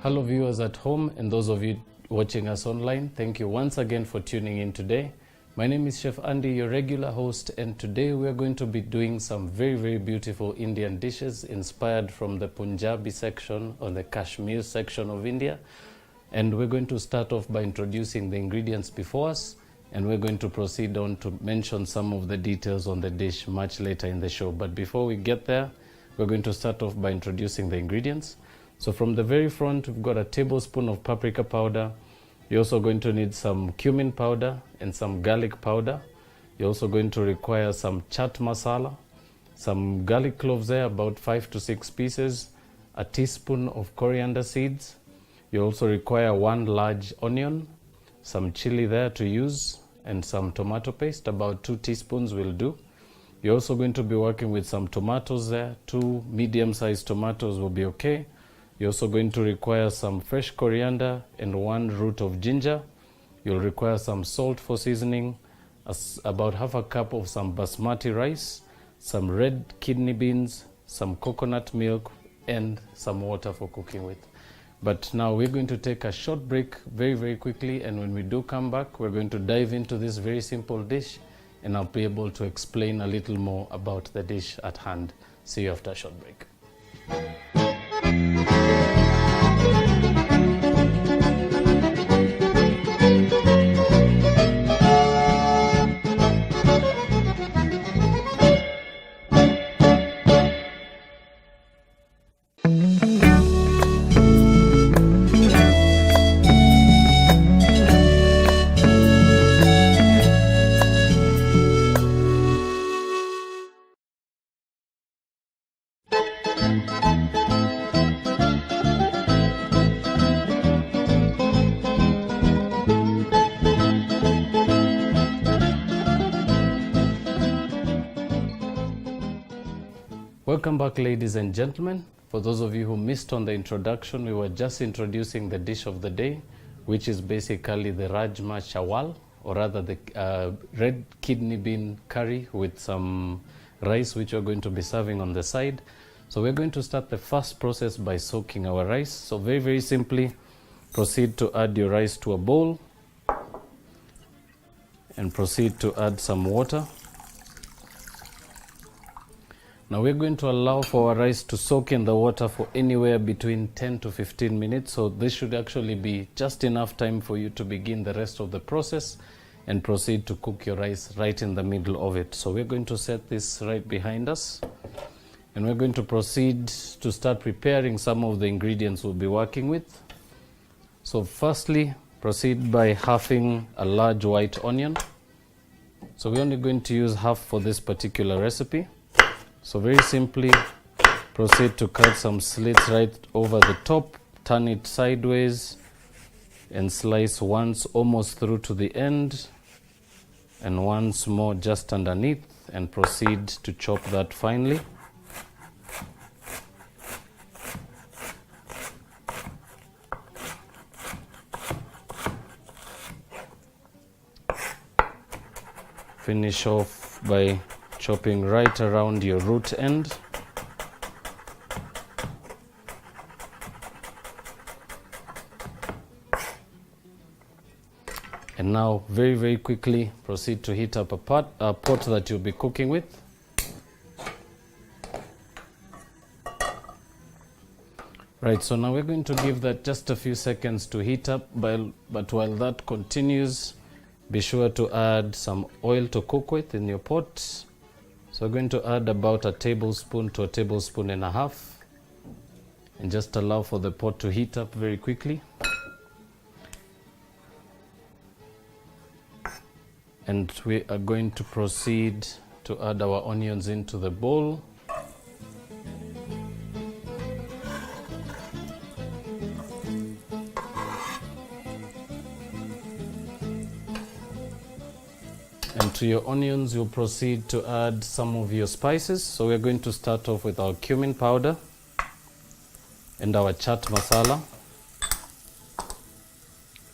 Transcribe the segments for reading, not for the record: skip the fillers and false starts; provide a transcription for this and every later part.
Hello viewers at home and those of you watching us online, thank you once again for tuning in today. My name is Chef Andy, your regular host, and today we are going to be doing some very beautiful Indian dishes inspired from the Punjabi section or the Kashmir section of India. And we're going to start off by introducing the ingredients before us, and we're going to proceed on to mention some of the details on the dish much later in the show. But before we get there, we're going to start off by introducing the ingredients. So from the very front, we've got a tablespoon of paprika powder. You're also going to need some cumin powder and some garlic powder. You're also going to require some chaat masala, some garlic cloves there, about 5 to 6 pieces, a teaspoon of coriander seeds. You also require 1 large onion, some chili there to use, and some tomato paste, about 2 teaspoons will do. You're also going to be working with some tomatoes there. 2 medium-sized tomatoes will be okay. You're also going to require some fresh coriander and 1 root of ginger. You'll require some salt for seasoning, about half a cup of some basmati rice, some red kidney beans, some coconut milk, and some water for cooking with. But now we're going to take a short break very quickly, and when we do come back, we're going to dive into this very simple dish, and I'll be able to explain a little more about the dish at hand. See you after a short break. Welcome back, ladies and gentlemen. For those of you who missed on the introduction, we were just introducing the dish of the day, which is basically the Rajma chawal, or rather the red kidney bean curry with some rice, which we're going to be serving on the side. So we're going to start the first process by soaking our rice. So very simply, proceed to add your rice to a bowl and proceed to add some water. Now we're going to allow for our rice to soak in the water for anywhere between 10 to 15 minutes. So this should actually be just enough time for you to begin the rest of the process and proceed to cook your rice right in the middle of it. So we're going to set this right behind us, and we're going to proceed to start preparing some of the ingredients we'll be working with. So firstly, proceed by halving a large white onion. So we're only going to use half for this particular recipe. So very simply, proceed to cut some slits right over the top, turn it sideways, and slice once almost through to the end, and once more just underneath, and proceed to chop that finely. Finish off by chopping right around your root end. And now very quickly proceed to heat up a pot that you'll be cooking with. Right, so now we're going to give that just a few seconds to heat up, but while that continues, be sure to add some oil to cook with in your pot. So we're going to add about a tablespoon to a tablespoon and a half, and just allow for the pot to heat up very quickly. And we are going to proceed to add our onions into the bowl. to your onions, you'll proceed to add some of your spices. So we're going to start off with our cumin powder and our chaat masala.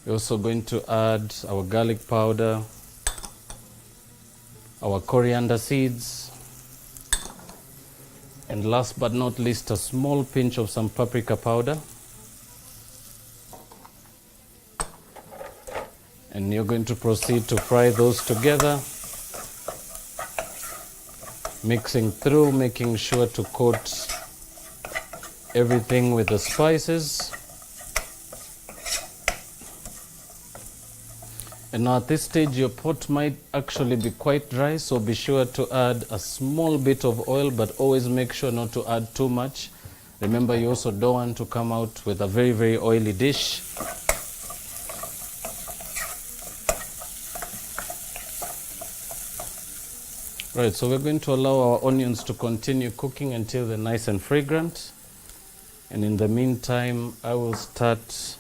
We're also going to add our garlic powder, our coriander seeds, and last but not least, a small pinch of some paprika powder. And you're going to proceed to fry those together, mixing through, making sure to coat everything with the spices. And now at this stage, your pot might actually be quite dry, so be sure to add a small bit of oil, but always make sure not to add too much. Remember, you also don't want to come out with a very, very oily dish. Right, so we're going to allow our onions to continue cooking until they're nice and fragrant. And in the meantime, I will start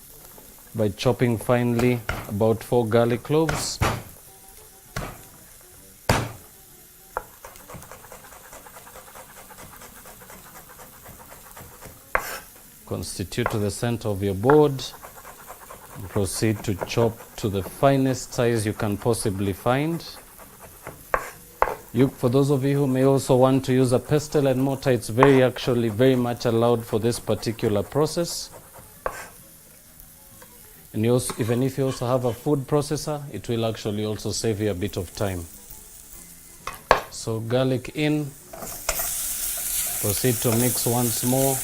by chopping finely about 4 garlic cloves. Constitute to the center of your board. And proceed to chop to the finest size you can possibly find. For those of you who may also want to use a pestle and mortar, it's very much allowed for this particular process. And even if you also have a food processor, it will actually also save you a bit of time. So garlic in, proceed to mix once more.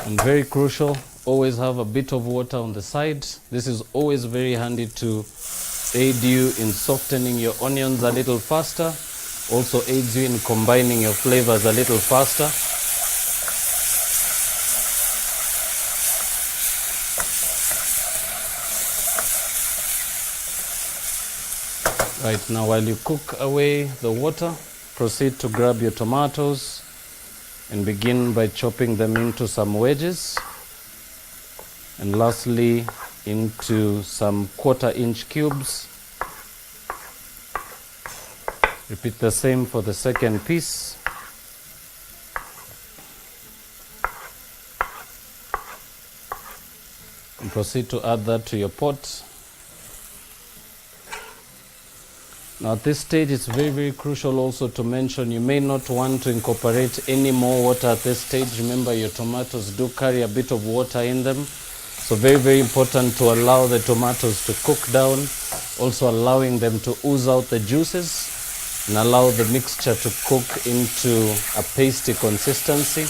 And very crucial, always have a bit of water on the side. This is always very handy to aid you in softening your onions a little faster. Also aids you in combining your flavors a little faster. Right, now while you cook away the water, proceed to grab your tomatoes and begin by chopping them into some wedges. And lastly, into some 1/4 inch cubes. Repeat the same for the second piece. And proceed to add that to your pot. Now at this stage, it's very crucial also to mention you may not want to incorporate any more water at this stage. Remember, your tomatoes do carry a bit of water in them. So very important to allow the tomatoes to cook down, also allowing them to ooze out the juices and allow the mixture to cook into a pasty consistency.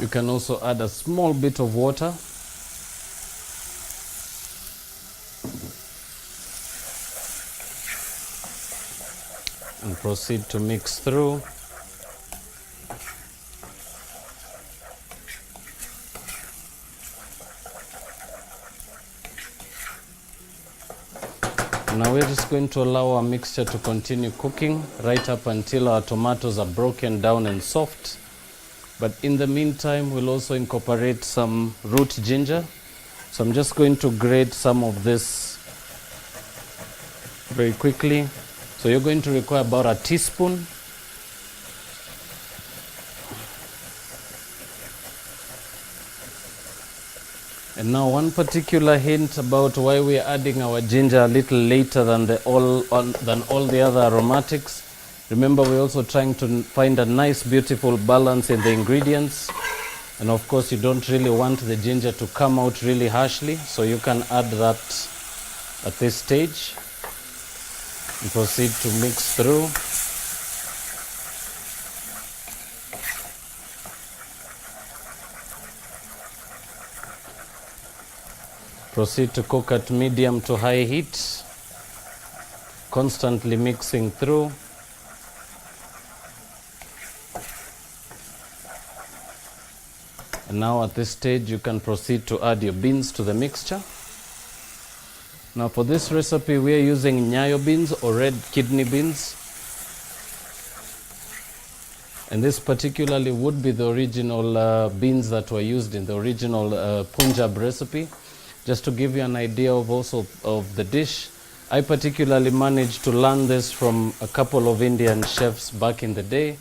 You can also add a small bit of water. And proceed to mix through. Now we're just going to allow our mixture to continue cooking right up until our tomatoes are broken down and soft. But in the meantime, we'll also incorporate some root ginger. So I'm just going to grate some of this very quickly. So you're going to require about a teaspoon. And now one particular hint about why we're adding our ginger a little later than all the other aromatics. Remember, we're also trying to find a nice, beautiful balance in the ingredients. And of course, you don't really want the ginger to come out really harshly, so you can add that at this stage. And proceed to mix through. Proceed to cook at medium to high heat, constantly mixing through. And now at this stage, you can proceed to add your beans to the mixture. Now for this recipe, we are using nyayo beans or red kidney beans. And this particularly would be the original beans that were used in the original Punjab recipe. Just to give you an idea of also of the dish, I particularly managed to learn this from a couple of Indian chefs back in the day.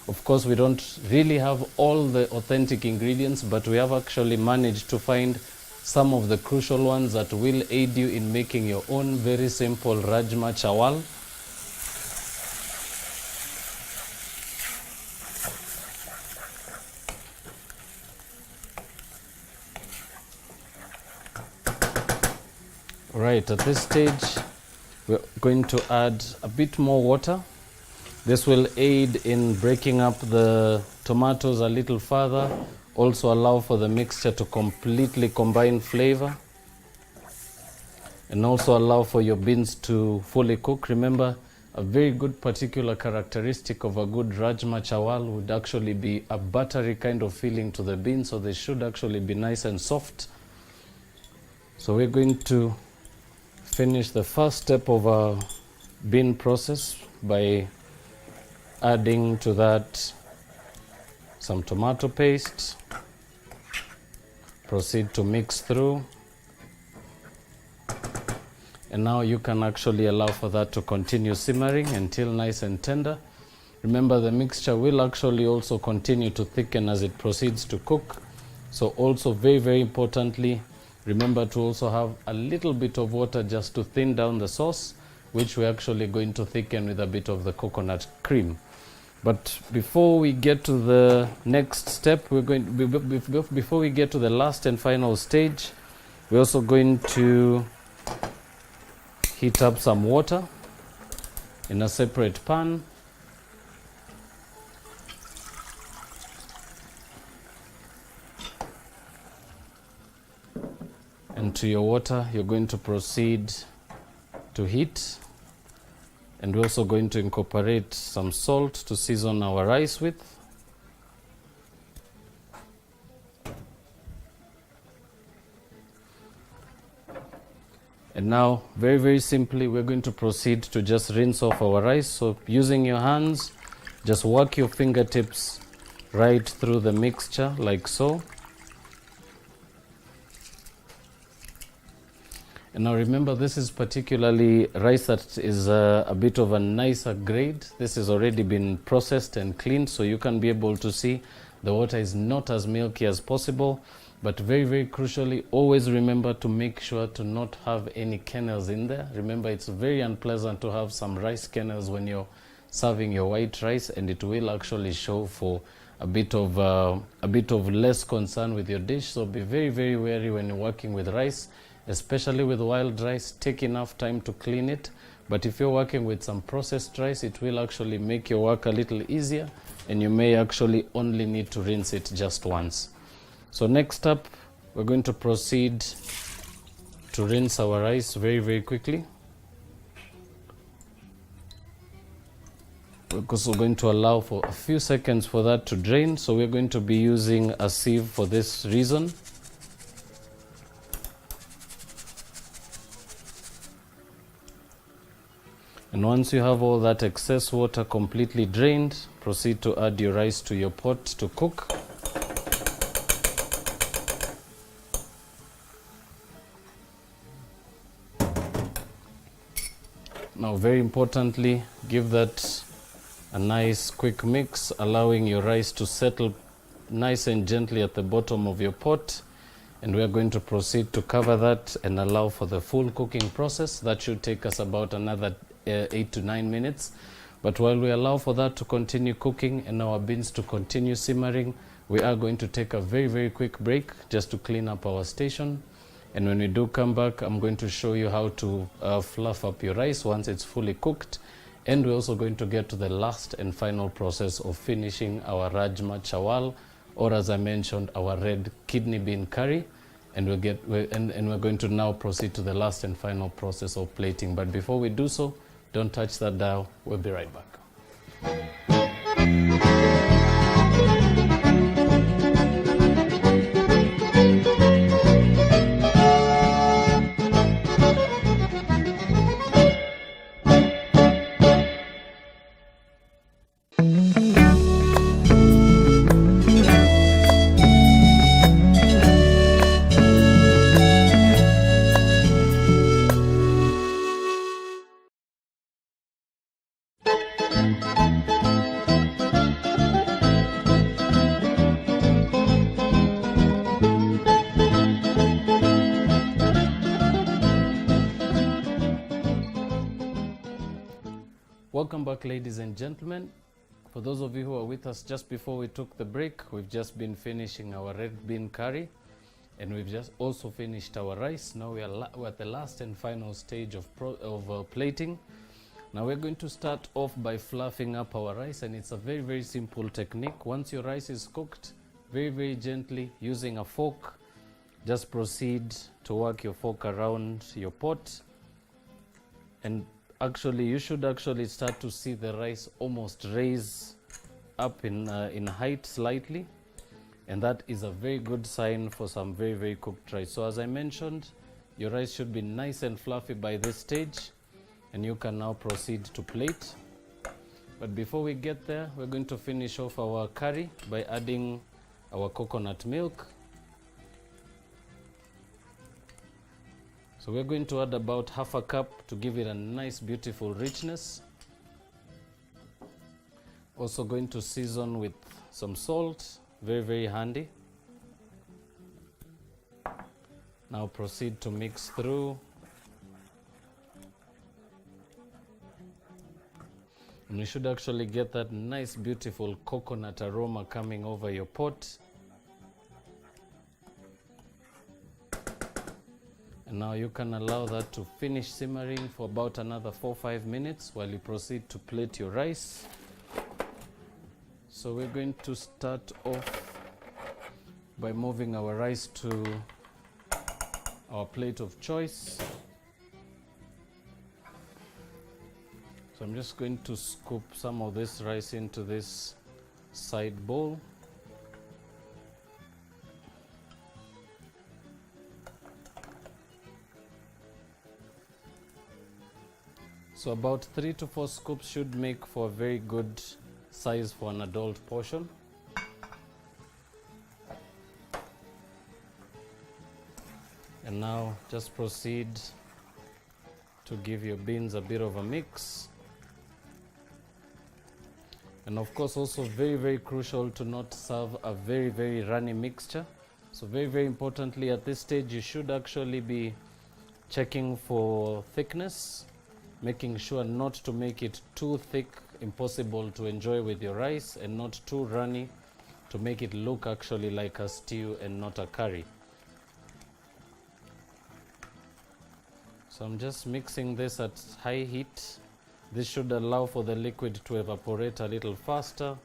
Of course, we don't really have all the authentic ingredients, but we have actually managed to find some of the crucial ones that will aid you in making your own very simple Rajma chawal. Right, at this stage, we're going to add a bit more water. This will aid in breaking up the tomatoes a little further, also allow for the mixture to completely combine flavor, and also allow for your beans to fully cook. Remember, a very good particular characteristic of a good Rajma chawal would actually be a buttery kind of feeling to the beans, so they should actually be nice and soft. So we're going to finish the first step of our bean process by adding to that some tomato paste. Proceed to mix through. And now you can actually allow for that to continue simmering until nice and tender. Remember, the mixture will actually also continue to thicken as it proceeds to cook. So also very, very importantly, remember to also have a little bit of water just to thin down the sauce, which we're actually going to thicken with a bit of the coconut cream. But before we get to the next step, before we get to the last and final stage, we're also going to heat up some water in a separate pan. And to your water, you're going to proceed to heat. And we're also going to incorporate some salt to season our rice with. And now, very, very simply, we're going to proceed to just rinse off our rice. So using your hands, just work your fingertips right through the mixture like so. And now remember, this is particularly rice that is a bit of a nicer grade. This has already been processed and cleaned, so you can be able to see the water is not as milky as possible. But very, very crucially, always remember to make sure to not have any kernels in there. Remember, it's very unpleasant to have some rice kernels when you're serving your white rice, and it will actually show for a bit of less concern with your dish. So be very, very wary when you're working with rice. Especially with wild rice, take enough time to clean it. But if you're working with some processed rice, it will actually make your work a little easier, and you may actually only need to rinse it just once. So next up, we're going to proceed to rinse our rice very, very quickly. We're also going to allow for a few seconds for that to drain. So we're going to be using a sieve for this reason. And once you have all that excess water completely drained, proceed to add your rice to your pot to cook. Now, very importantly, give that a nice quick mix, allowing your rice to settle nice and gently at the bottom of your pot. And we are going to proceed to cover that and allow for the full cooking process. That should take us about another 8 to 9 minutes. But while we allow for that to continue cooking and our beans to continue simmering, we are going to take a very, very quick break just to clean up our station. And when we do come back, I'm going to show you how to fluff up your rice once it's fully cooked. And we're also going to get to the last and final process of finishing our Rajma chawal, or as I mentioned, our red kidney bean curry. And we're going to now proceed to the last and final process of plating. But before we do so, don't touch that dial. We'll be right back. Welcome back, ladies and gentlemen. For those of you who are with us just before we took the break, we've just been finishing our red bean curry, and we've just also finished our rice. Now we're at the last and final stage of plating. Now we're going to start off by fluffing up our rice, and it's a very, very simple technique. Once your rice is cooked, very, very gently, using a fork, just proceed to work your fork around your pot, and actually you should actually start to see the rice almost raise up in height slightly, and that is a very good sign for some very, very cooked rice. So as I mentioned, your rice should be nice and fluffy by this stage, and you can now proceed to plate. But before we get there, we're going to finish off our curry by adding our coconut milk. So we're going to add about half a cup to give it a nice, beautiful richness. Also going to season with some salt, very, very handy. Now proceed to mix through. And you should actually get that nice, beautiful coconut aroma coming over your pot. And now you can allow that to finish simmering for about another 4-5 minutes while you proceed to plate your rice. So we're going to start off by moving our rice to our plate of choice. So I'm just going to scoop some of this rice into this side bowl. So about 3 to 4 scoops should make for a very good size for an adult portion. And now just proceed to give your beans a bit of a mix. And of course also very, very crucial to not serve a very, very runny mixture. So very, very importantly at this stage you should actually be checking for thickness, making sure not to make it too thick, impossible to enjoy with your rice, and not too runny to make it look actually like a stew and not a curry. So I'm just mixing this at high heat. This should allow for the liquid to evaporate a little faster.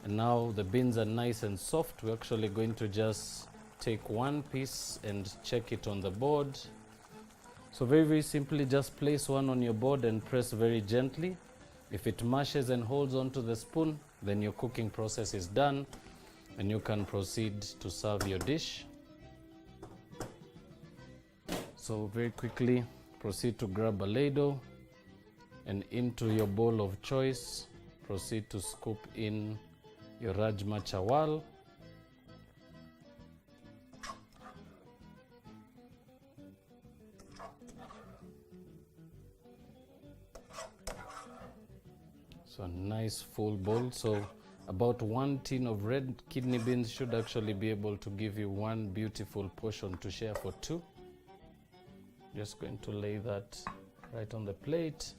And now the beans are nice and soft. We're actually going to just take one piece and check it on the board. So very, very simply just place one on your board and press very gently. If it mashes and holds onto the spoon, then your cooking process is done and you can proceed to serve your dish. So very quickly proceed to grab a ladle, and into your bowl of choice proceed to scoop in your Rajma chawal. So a nice full bowl. So about 1 tin of red kidney beans should actually be able to give you one beautiful portion to share for 2. Just going to lay that right on the plate.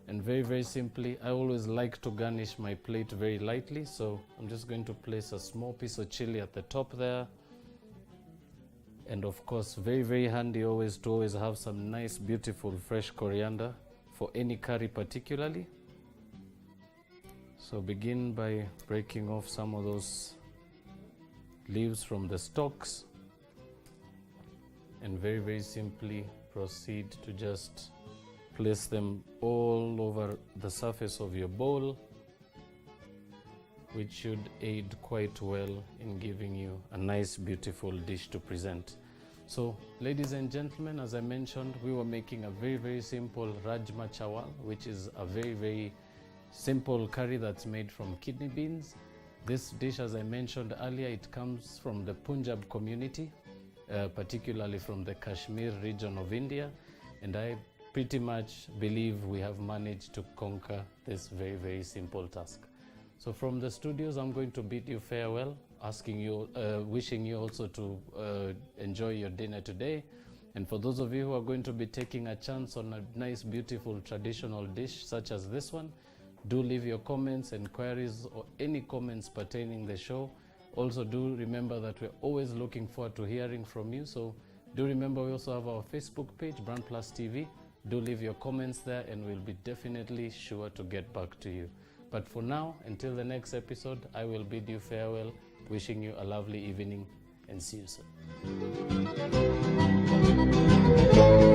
And very, very simply, I always like to garnish my plate very lightly. So I'm just going to place a small piece of chili at the top there. And of course, very, very handy always to have some nice, beautiful, fresh coriander for any curry particularly. So begin by breaking off some of those leaves from the stalks, and very, very simply proceed to just place them all over the surface of your bowl, which should aid quite well in giving you a nice, beautiful dish to present. So ladies and gentlemen, as I mentioned, we were making a very, very simple Rajma chawal, which is a very, very simple curry that's made from kidney beans. This dish, as I mentioned earlier, it comes from the Punjab community, particularly from the Kashmir region of India, and I pretty much believe we have managed to conquer this very, very simple task. So from the studios, I'm going to bid you farewell, wishing you also to enjoy your dinner today. And for those of you who are going to be taking a chance on a nice, beautiful, traditional dish such as this one, do leave your comments, inquiries, or any comments pertaining the show. Also, do remember that we're always looking forward to hearing from you. So do remember we also have our Facebook page, BrandPlus TV. Do leave your comments there and we'll be definitely sure to get back to you. But for now, until the next episode, I will bid you farewell, wishing you a lovely evening and see you soon.